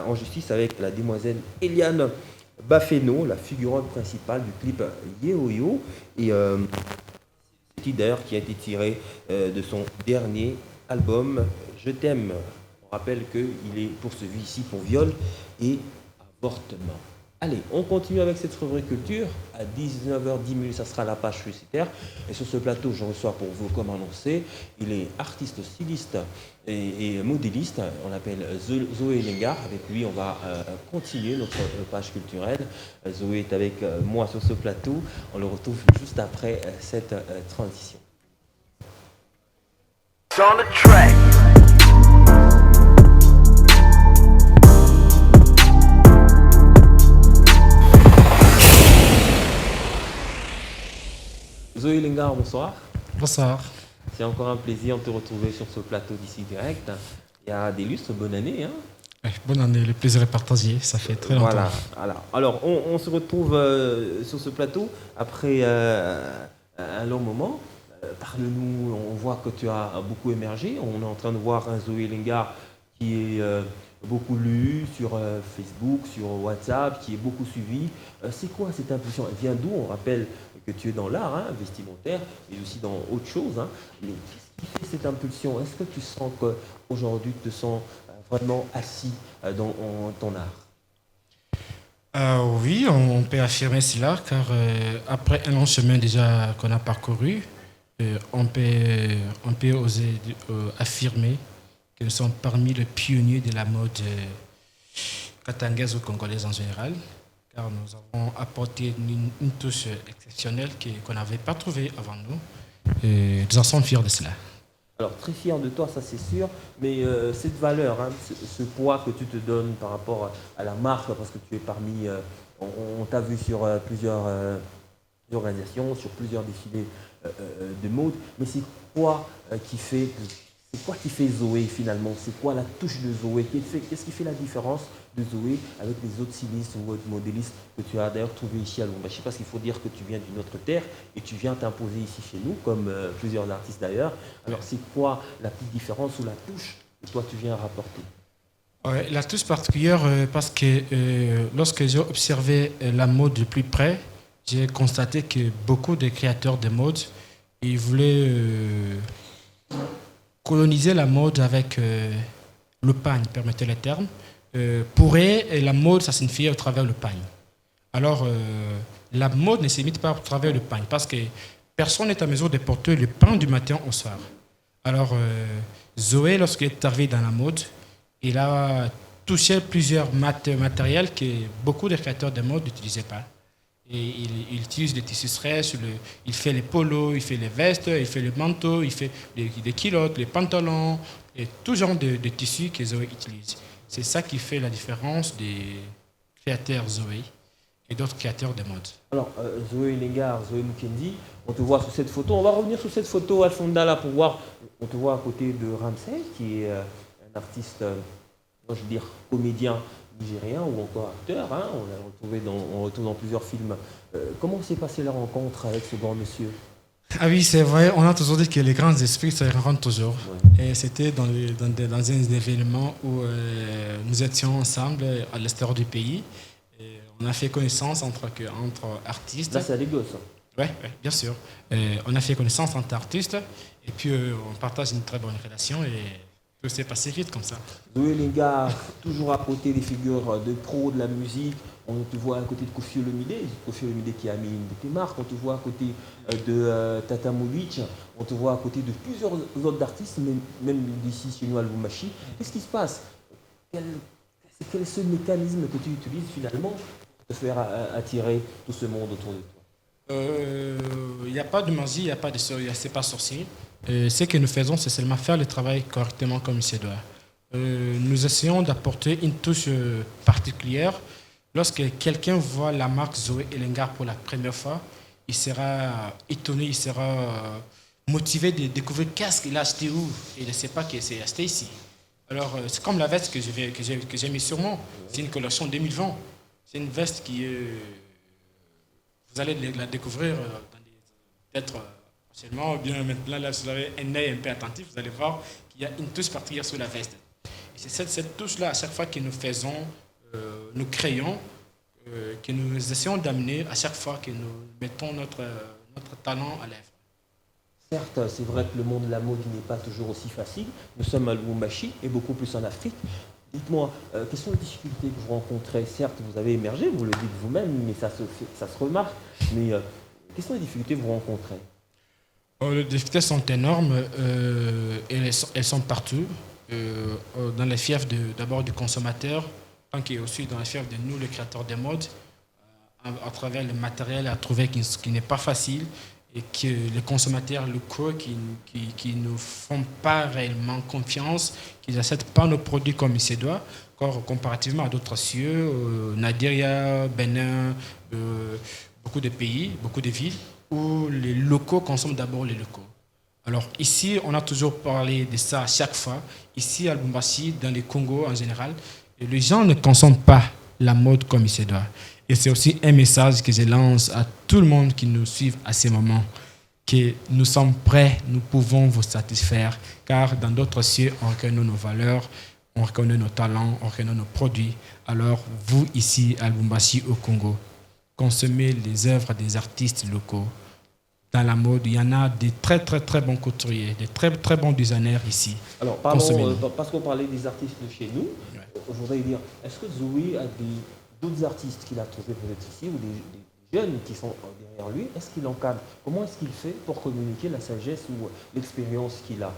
en justice avec la demoiselle Eliane Bafeno, la figurante principale du clip Yo Yo. Et titre d'ailleurs qui a été tiré de son dernier album Je t'aime. On rappelle qu'il est poursuivi ici pour viol et avortement. Allez, on continue avec cette rubrique culture. À 19h10, ça sera la page publicitaire. Et sur ce plateau, je reçois pour vous, comme annoncé, il est artiste, styliste et modéliste. On l'appelle Zoé Lingard. Avec lui, on va continuer notre page culturelle. Zoé est avec moi sur ce plateau. On le retrouve juste après cette transition. On the track. Zoé Lingard, bonsoir. Bonsoir. C'est encore un plaisir de te retrouver sur ce plateau d'ici direct. Il y a des lustres, bonne année. Bonne année, le plaisir est partagé, ça fait très longtemps. Voilà. Alors, on se retrouve sur ce plateau après un long moment. Parle-nous, on voit que tu as beaucoup émergé. On est en train de voir un Zoé Lingard qui est beaucoup lu sur Facebook, sur WhatsApp, qui est beaucoup suivi. C'est quoi cette impulsion? Elle vient d'où? On rappelle que tu es dans l'art vestimentaire, mais aussi dans autre chose. Mais qu'est-ce qui fait cette impulsion? Est-ce que tu sens qu'aujourd'hui tu te sens vraiment assis dans ton art? Oui, on peut affirmer cela, car après un long chemin déjà qu'on a parcouru, on peut oser affirmer que nous sommes parmi les pionniers de la mode katangaise ou congolaise en général, car nous avons apporté une touche exceptionnelle qu'on n'avait pas trouvée avant nous. Et nous en sommes fiers de cela. Alors, très fier de toi, ça c'est sûr, mais cette valeur, ce poids que tu te donnes par rapport à la marque, parce que tu es parmi, on t'a vu sur plusieurs organisations, sur plusieurs défilés de mode, mais c'est quoi qui fait Zoé finalement? C'est quoi la touche de Zoé? Qu'est-ce qui fait la différence de Zoé avec les autres stylistes ou autres modélistes que tu as d'ailleurs trouvé ici à Lombashi? Parce qu'il faut dire que tu viens d'une autre terre et tu viens t'imposer ici chez nous, comme plusieurs artistes d'ailleurs. Alors c'est quoi la petite différence ou la touche que toi tu viens rapporter? Ouais, la touche particulière parce que lorsque j'ai observé la mode de plus près, j'ai constaté que beaucoup de créateurs de mode, ils voulaient coloniser la mode avec le pagne, permettez le terme. Pour eux, la mode, ça signifiait au travers le pagne. Alors, la mode ne s'imite pas au travers le pagne, parce que personne n'est à mesure de porter le pain du matin au soir. Alors, Zoé, lorsqu'il est arrivé dans la mode, il a touché plusieurs matériels que beaucoup de créateurs de mode n'utilisaient pas. Et il utilise des tissus fraîches, il fait les polos, il fait les vestes, il fait les manteaux, il fait les culottes, les pantalons, et tout genre de tissus que Zoé utilise. C'est ça qui fait la différence des créateurs Zoé et d'autres créateurs de mode. Alors, Zoé Lingard, Zoé Mukendi, on te voit sur cette photo. On va revenir sur cette photo, Alfonda, là, pour voir. On te voit à côté de Ramsey, qui est un artiste, je veux dire, comédien nigérien ou encore acteur. On l'a retrouve dans plusieurs films. Comment s'est passée la rencontre avec ce grand monsieur? Ah oui, c'est vrai, on a toujours dit que les grands esprits se rencontrent toujours. Ouais. Et c'était dans un événement où nous étions ensemble à l'extérieur du pays. Et on a fait connaissance entre artistes. Là, c'est à Lagos. Oui, bien sûr. On a fait connaissance entre artistes et puis on partage une très bonne relation et tout s'est passé vite comme ça. Zoé Lingard, toujours à côté des figures de pro de la musique. On te voit à côté de Koffi Olomide qui a mis une de tes marques. On te voit à côté de Tata Moulich. On te voit à côté de plusieurs autres artistes, même d'ici chez nous à Lubumbashi. Qu'est-ce qui se passe? Quel est ce mécanisme que tu utilises finalement pour te faire attirer tout ce monde autour de toi? Il n'y a pas de magie, il n'y a pas de c'est pas sorcier. Ce que nous faisons, c'est seulement faire le travail correctement comme il se doit. Nous essayons d'apporter une touche particulière. Lorsque quelqu'un voit la marque Zoé Lingard pour la première fois, il sera étonné, il sera motivé de découvrir qu'est-ce qu'il a acheté où. Et il ne sait pas que c'est acheté ici. Alors, c'est comme la veste que j'ai mis sur moi. C'est une collection 2020. C'est une veste qui vous allez la découvrir peut-être prochainement, ou bien maintenant, là, si vous avez un œil un peu attentif, vous allez voir qu'il y a une touche particulière sur la veste. C'est cette touche-là, à chaque fois que nous faisons, nous créons, que nous essayons d'amener à chaque fois que nous mettons notre talent à l'œuvre. Certes, c'est vrai que le monde de la mode n'est pas toujours aussi facile. Nous sommes à Lubumbashi et beaucoup plus en Afrique. Dites-moi, quelles sont les difficultés que vous rencontrez? Certes, vous avez émergé, vous le dites vous-même, mais ça se remarque. Mais quelles sont les difficultés que vous rencontrez? Les difficultés sont énormes, elles sont partout, dans les fiefs d'abord du consommateur, tant qu'il y a aussi dans les fiefs de nous, les créateurs de mode, à travers le matériel à trouver qui n'est pas facile et que les consommateurs locaux qui ne font pas réellement confiance, qui n'achètent pas nos produits comme il se doit, comparativement à d'autres cieux, Nigeria, Bénin, beaucoup de pays, beaucoup de villes, où les locaux consomment d'abord les locaux. Alors ici, on a toujours parlé de ça à chaque fois. Ici, à Lubumbashi, dans les Congo en général, les gens ne consomment pas la mode comme il se doit. Et c'est aussi un message que je lance à tout le monde qui nous suit à ces moments, que nous sommes prêts, nous pouvons vous satisfaire, car dans d'autres cieux, on reconnaît nos valeurs, on reconnaît nos talents, on reconnaît nos produits. Alors vous, ici, à Lubumbashi, au Congo, consommez les œuvres des artistes locaux. Dans la mode, il y en a des très très très bons couturiers, des très très bons designers ici. Alors, pardon, parce qu'on parlait des artistes de chez nous, je voudrais dire, est-ce que Zoé a d'autres artistes qu'il a trouvés peut-être ici, ou des jeunes qui sont derrière lui, est-ce qu'il encadre? Comment est-ce qu'il fait pour communiquer la sagesse ou l'expérience qu'il a?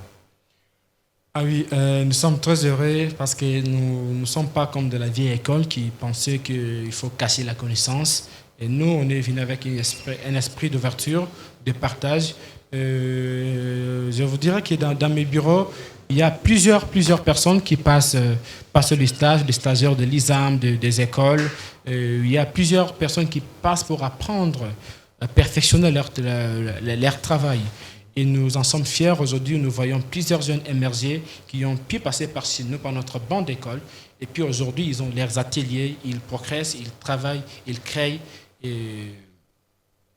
Ah oui, nous sommes très heureux parce que nous ne sommes pas comme de la vieille école qui pensait qu'il faut cacher la connaissance. Et nous, on est venu avec un esprit d'ouverture, de partage. Je vous dirais que dans mes bureaux, il y a plusieurs personnes qui passent le stage, des stagiaires de l'ISAM, des écoles. Il y a plusieurs personnes qui passent pour apprendre, à perfectionner leur travail. Et nous en sommes fiers. Aujourd'hui, nous voyons plusieurs jeunes émerger qui ont pu passer par chez nous, par notre banc d'école. Et puis aujourd'hui, ils ont leurs ateliers, ils progressent, ils travaillent, ils créent. Et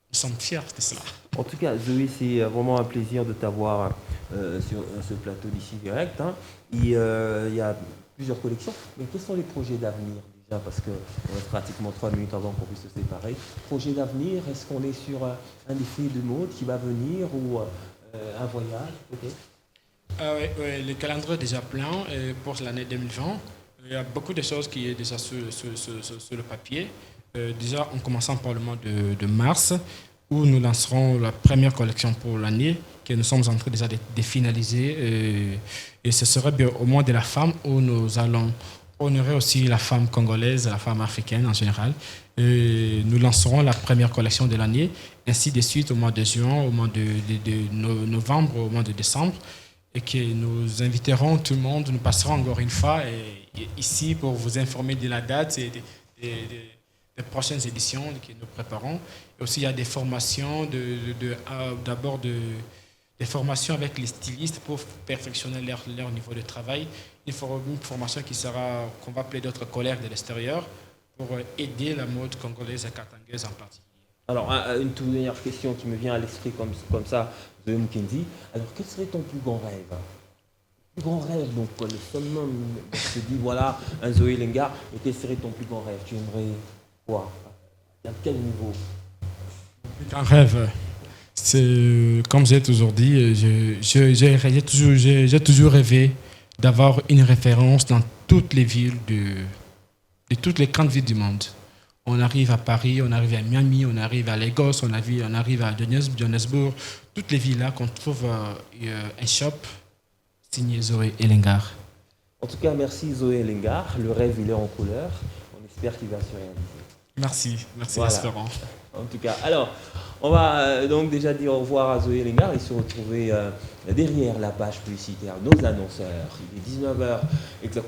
nous sommes fiers de cela. En tout cas, Zoé, c'est vraiment un plaisir de t'avoir sur ce plateau d'ici direct. Hein. Il y a plusieurs collections, mais quels sont les projets d'avenir déjà? Parce qu'on reste pratiquement 3 minutes avant qu'on puisse se séparer. Projet d'avenir, est-ce qu'on est sur un défilé de mode qui va venir ou un voyage peut-être? Oui, le calendrier est déjà plein pour l'année 2020. Il y a beaucoup de choses qui sont déjà sur le papier. Déjà, en commençant par le mois de mars, où nous lancerons la première collection pour l'année, que nous sommes en train déjà de finaliser. Et ce sera bien au mois de la femme, où nous allons honorer aussi la femme congolaise, la femme africaine en général. Nous lancerons la première collection de l'année, ainsi de suite au mois de juin, au mois de novembre, au mois de décembre. Et que nous inviterons tout le monde, nous passerons encore une fois ici pour vous informer de la date et des prochaines éditions que nous préparons. Et aussi, il y a des formations, d'abord des formations avec les stylistes pour perfectionner leur niveau de travail. Une formation qu'on va appeler d'autres collègues de l'extérieur pour aider la mode congolaise et katangaise en particulier. Alors, une toute dernière question qui me vient à l'esprit comme ça, Zoé Mukendi. Alors, quel serait ton plus grand rêve? Plus grand rêve, donc le summum, je te dis, voilà, un Zoé Lengar, et quel serait ton plus grand rêve? Tu aimerais quoi? À quel niveau? Un rêve, c'est comme j'ai toujours dit, j'ai toujours rêvé d'avoir une référence dans toutes les villes de toutes les grandes villes du monde. On arrive à Paris, on arrive à Miami, on arrive à Lagos, on arrive à Johannesburg, toutes les villes là qu'on trouve un shop signé Zoé Lengar. En tout cas, merci Zoé Lengar. Le rêve, il est en couleur. On espère qu'il va se réaliser. Merci voilà. Espérant. En tout cas, alors, on va donc déjà dire au revoir à Zoé Lengar et se retrouver derrière la page publicitaire, nos annonceurs. Il est 19h exactement.